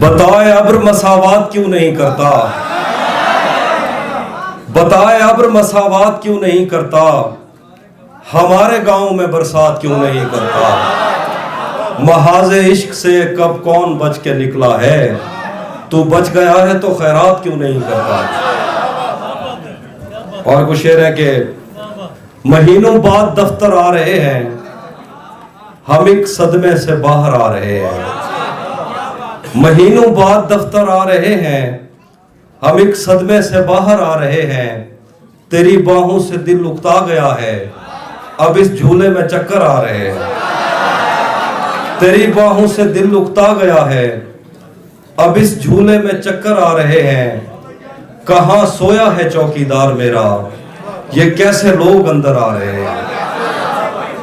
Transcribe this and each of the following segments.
بتائے ابر مساوات کیوں نہیں کرتا، بتائے ابر مساوات کیوں نہیں کرتا، ہمارے گاؤں میں برسات کیوں نہیں کرتا، محاذ عشق سے کب کون بچ کے نکلا ہے، تو بچ گیا ہے تو خیرات کیوں نہیں کرتا۔ اور کچھ شعر ہے کہ مہینوں بعد دفتر آ رہے ہیں، ہم ایک صدمے سے باہر آ رہے ہیں، مہینوں بعد دفتر آ رہے ہیں، ہم ایک صدمے سے باہر آ رہے ہیں، تیری باہوں سے دل اکتا گیا ہے، اب اس جھولے میں چکر آ رہے ہیں، تیری باہوں سے دل اکتا گیا ہے، اب اس جھولے میں چکر آ رہے ہیں، کہاں سویا ہے چوکیدار میرا، یہ کیسے لوگ اندر آ رہے ہیں،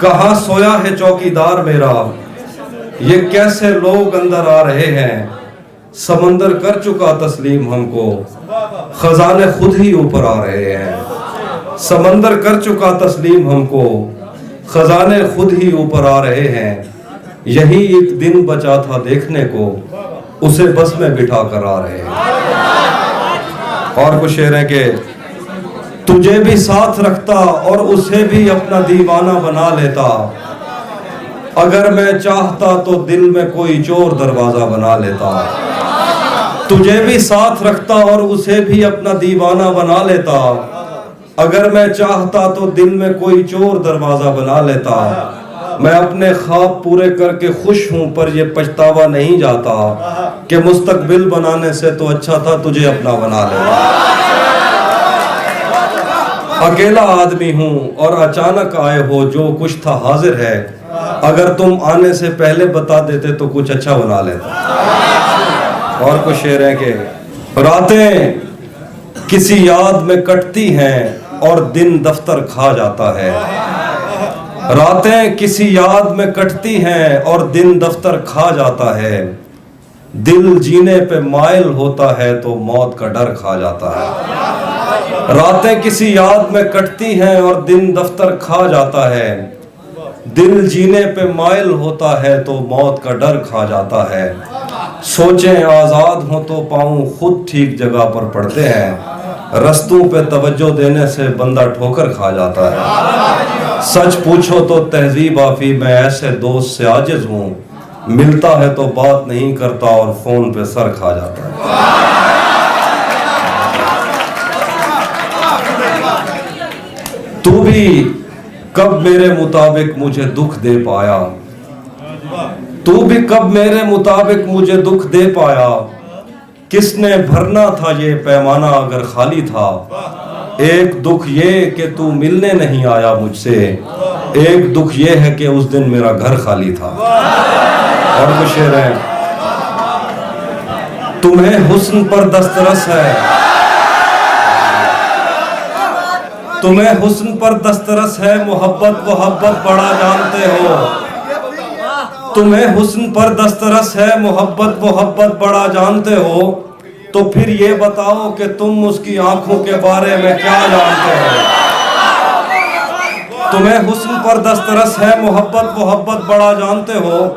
کہاں سویا ہے چوکیدار میرا، یہ کیسے لوگ اندر آ رہے ہیں، سمندر کر چکا تسلیم ہم کو، خزانے خود ہی اوپر آ رہے ہیں، سمندر کر چکا تسلیم ہم کو، خزانے خود ہی اوپر آ رہے ہیں، یہی ایک دن بچا تھا دیکھنے کو، اسے بس میں بٹھا کر آ رہے ہیں۔ اور کچھ شعر ہے کہ تجھے بھی ساتھ رکھتا اور اسے بھی اپنا دیوانہ بنا لیتا، اگر میں چاہتا تو دل میں کوئی چور دروازہ بنا لیتا، تجھے بھی ساتھ رکھتا اور اسے بھی اپنا دیوانہ بنا لیتا، اگر میں چاہتا تو دل میں کوئی چور دروازہ بنا لیتا، میں اپنے خواب پورے کر کے خوش ہوں پر یہ پچھتاوا نہیں جاتا، کہ مستقبل بنانے سے تو اچھا تھا تجھے اپنا بنا لیتا۔ اکیلا آدمی ہوں اور اچانک آئے ہو، جو کچھ تھا حاضر ہے، اگر تم آنے سے پہلے بتا دیتے تو کچھ اچھا بنا لیتا۔ اور کچھ شعر ہے کہ راتیں کسی یاد میں کٹتی ہیں اور دن دفتر کھا جاتا ہے، راتیں کسی یاد میں کٹتی ہیں اور دن دفتر کھا جاتا ہے، دل جینے پہ مائل ہوتا ہے تو موت کا ڈر کھا جاتا ہے، راتیں کسی یاد میں کٹتی ہیں اور دن دفتر کھا جاتا ہے، دل جینے پہ مائل ہوتا ہے تو موت کا ڈر کھا جاتا ہے، سوچیں آزاد ہوں تو پاؤں خود ٹھیک جگہ پر پڑتے ہیں، رستوں پہ توجہ دینے سے بندہ ٹھوکر کھا جاتا ہے، سچ پوچھو تو تہذیب آفی میں ایسے دوست سے عاجز ہوں، ملتا ہے تو بات نہیں کرتا اور فون پہ سر کھا جاتا ہے۔ تو بھی کب میرے مطابق مجھے دکھ دے پایا، تو بھی کب میرے مطابق مجھے دکھ دے پایا، کس نے بھرنا تھا یہ پیمانہ اگر خالی تھا، ایک دکھ یہ کہ تو ملنے نہیں آیا مجھ سے، ایک دکھ یہ ہے کہ اس دن میرا گھر خالی تھا۔ اور کچھ شعر ہے تمہیں حسن پر دسترس ہے، تمہیں حسن پر دسترس ہے، محبت محبت بڑا جانتے ہو، تمہیں حسن پر دسترس ہے، محبت محبت بڑا جانتے ہو، تو پھر یہ بتاؤ کہ تم اس کی آنکھوں کے بارے میں کیا جانتے ہو، تمہیں حسن پر دسترس ہے، محبت محبت بڑا جانتے ہو،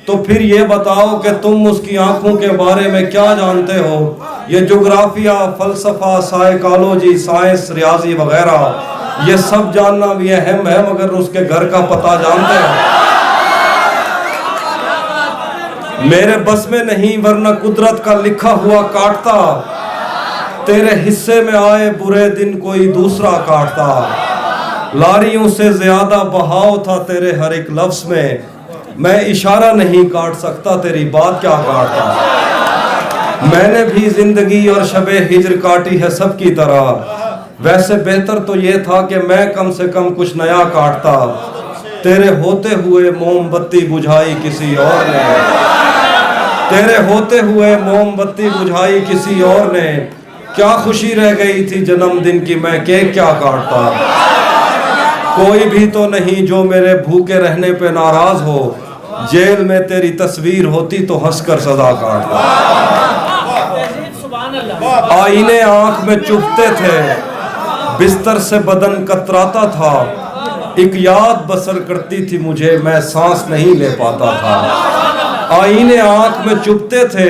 تو پھر یہ بتاؤ کہ تم اس کی آنکھوں کے بارے میں کیا جانتے ہو، یہ جغرافیہ، فلسفہ، سائیکالوجی، سائنس، ریاضی وغیرہ یہ سب جاننا بھی اہم ہے، مگر اس کے گھر کا پتہ جانتے ہو۔ میرے بس میں نہیں ورنہ قدرت کا لکھا ہوا کاٹتا، تیرے حصے میں آئے برے دن کوئی دوسرا کاٹتا، لاریوں سے زیادہ بہاؤ تھا تیرے ہر ایک لفظ میں اشارہ نہیں کاٹ سکتا، تیری بات کیا کاٹتا، میں نے بھی زندگی اور شب ہجر کاٹی ہے سب کی طرح، ویسے بہتر تو یہ تھا کہ میں کم سے کم کچھ نیا کاٹتا، تیرے ہوتے ہوئے موم بتی بجھائی کسی اور نے، تیرے ہوتے ہوئے موم بتی بجھائی کسی اور نے، کیا خوشی رہ گئی تھی جنم دن کی، میں کیک کیا کاٹتا، کوئی بھی تو نہیں جو میرے بھوکے رہنے پہ ناراض ہو، جیل میں تیری تصویر ہوتی تو ہنس کر سزا کاٹتا، آئینے آنکھ میں چبھتے تھے، بستر سے بدن کتراتا تھا، ایک یاد بسر کرتی تھی مجھے، میں سانس نہیں لے پاتا تھا، آئینے آنکھ میں چبھتے تھے،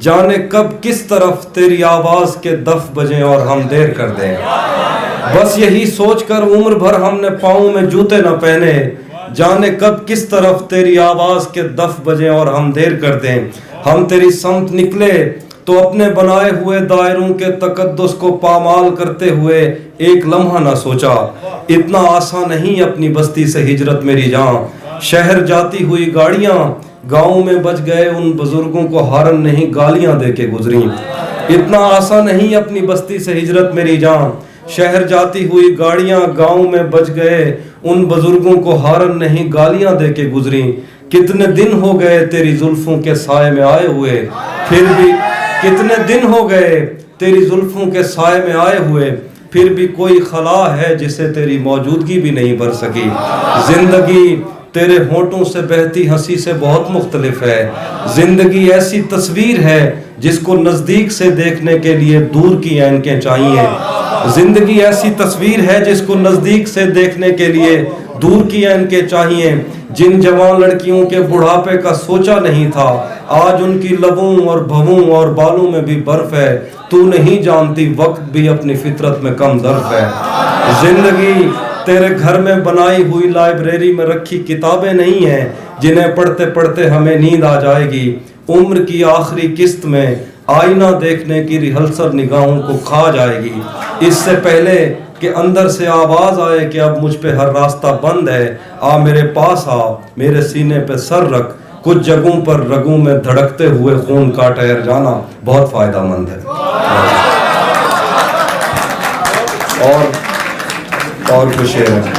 جانے کب کس طرف تیری آواز کے دف بجیں اور ہم دیر کر دیں. بس یہی سوچ کر عمر بھر ہم نے پاؤں میں جوتے نہ پہنے, جانے کب کس طرف تیری آواز کے دف بجیں اور ہم دیر کر دیں. ہم تیری سمت نکلے تو اپنے بنائے ہوئے دائروں کے تقدس کو پامال کرتے ہوئے ایک لمحہ نہ سوچا. اتنا آسان نہیں اپنی بستی سے ہجرت میری جان, شہر جاتی ہوئی گاڑیاں گاؤں میں بچ گئے ان بزرگوں کو ہارن نہیں گالیاں دے کے گزری. اتنا آسان نہیں اپنی بستی سے ہجرت میری جان, شہر جاتی ہوئی گاڑیاں گاؤں میں بچ گئے ان بزرگوں کو ہارن نہیں گالیاں دے کے گزری. کتنے دن ہو گئے تیری زلفوں کے سائے میں آئے ہوئے, پھر بھی کتنے دن ہو گئے تیری زلفوں کے سائے میں آئے ہوئے, پھر بھی کوئی خلا ہے جسے تیری موجودگی بھی نہیں بھر سکی. زندگی تیرے ہونٹوں سے بہتی ہنسی سے بہت مختلف ہے. زندگی ایسی تصویر ہے جس کو نزدیک سے دیکھنے کے لیے دور کی اینکیں چاہیے. زندگی ایسی تصویر ہے جس کو نزدیک سے دیکھنے کے لیے دور کی اینکیں چاہیے. جن جوان لڑکیوں کے بڑھاپے کا سوچا نہیں تھا, آج ان کی لبوں اور بھووں اور بالوں میں بھی برف ہے. تو نہیں جانتی وقت بھی اپنی فطرت میں کم ظرف ہے. زندگی تیرے گھر میں بنائی ہوئی لائبریری میں رکھی کتابیں نہیں ہیں جنہیں پڑھتے پڑھتے ہمیں نیند آ جائے گی. عمر کی آخری قسط میں آئینہ دیکھنے کی ریہرسل نگاہوں کو کھا جائے گی. اس سے پہلے کہ اندر سے آواز آئے کہ اب مجھ پہ ہر راستہ بند ہے, آ میرے پاس آ, میرے سینے پہ سر رکھ, کچھ جگہوں پر رگوں میں دھڑکتے ہوئے خون کا ٹھہر جانا بہت فائدہ مند ہے. اور کچھ شعر ہے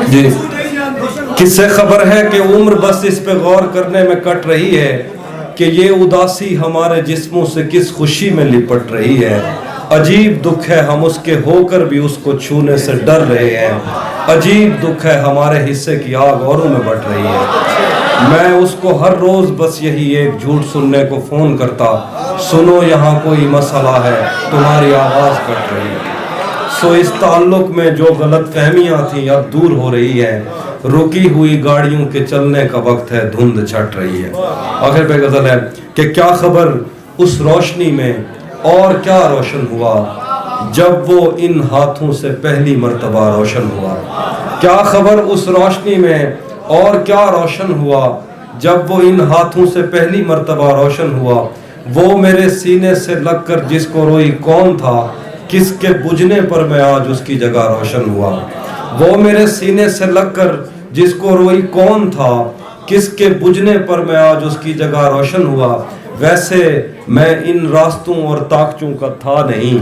جی. کس سے خبر ہے کہ عمر بس اس پہ غور کرنے میں کٹ رہی ہے کہ یہ اداسی ہمارے جسموں سے کس خوشی میں لپٹ رہی ہے. عجیب دکھ ہے ہم اس کے ہو کر بھی اس کو چھونے سے ڈر رہے ہیں. عجیب دکھ ہے ہمارے حصے کی آگ اوروں میں بٹ رہی ہے. میں اس کو ہر روز بس یہی ایک جھوٹ سننے کو فون کرتا, سنو یہاں کوئی مسئلہ ہے تمہاری آواز کٹ رہی ہے. سو اس تعلق میں جو غلط فہمیاں تھیں اب دور ہو رہی ہیں, رکی ہوئی گاڑیوں کے چلنے کا وقت ہے دھند چھٹ رہی ہے. آخر پہ غزل ہے کہ کیا خبر اس روشنی میں اور کیا روشن ہوا جب وہ ان ہاتھوں سے پہلی مرتبہ روشن ہوا. کیا خبر اس روشنی میں اور کیا روشن ہوا جب وہ ان ہاتھوں سے پہلی مرتبہ روشن ہوا. وہ میرے سینے سے لگ کر جس کو روئی کون تھا, کس کے بجھنے پر میں آج اس کی جگہ روشن ہوا. وہ میرے سینے سے لگ کر جس کو روئی کون تھا, کس کے بجھنے پر میں آج اس کی جگہ روشن ہوا. ویسے میں ان راستوں اور طاقتوں کا تھا نہیں,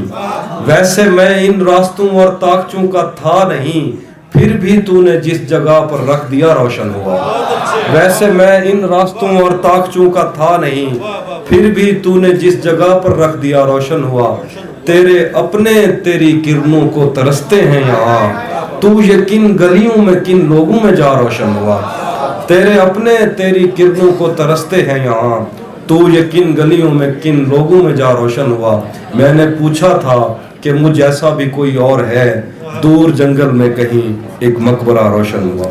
ویسے میں ان راستوں اور طاقتوں کا تھا نہیں, پھر بھی تو نے جس جگہ پر رکھ دیا روشن ہوا. ویسے میں ان راستوں اور طاقتوں کا تھا نہیں, پھر بھی تو نے جس جگہ پر رکھ دیا روشن ہوا. تیرے اپنے تیری کرنوں کو ترستے ہیں یہاں, تو یہ کن گلیوں میں کن لوگوں میں جا روشن ہوا. تیرے اپنے تیری کرنوں کو ترستے ہیں یہاں, تو یہ کن گلیوں میں کن لوگوں میں جا روشن ہوا. میں نے پوچھا تھا کہ مجھ ایسا بھی کوئی اور ہے, دور جنگل میں کہیں ایک مقبرہ روشن ہوا.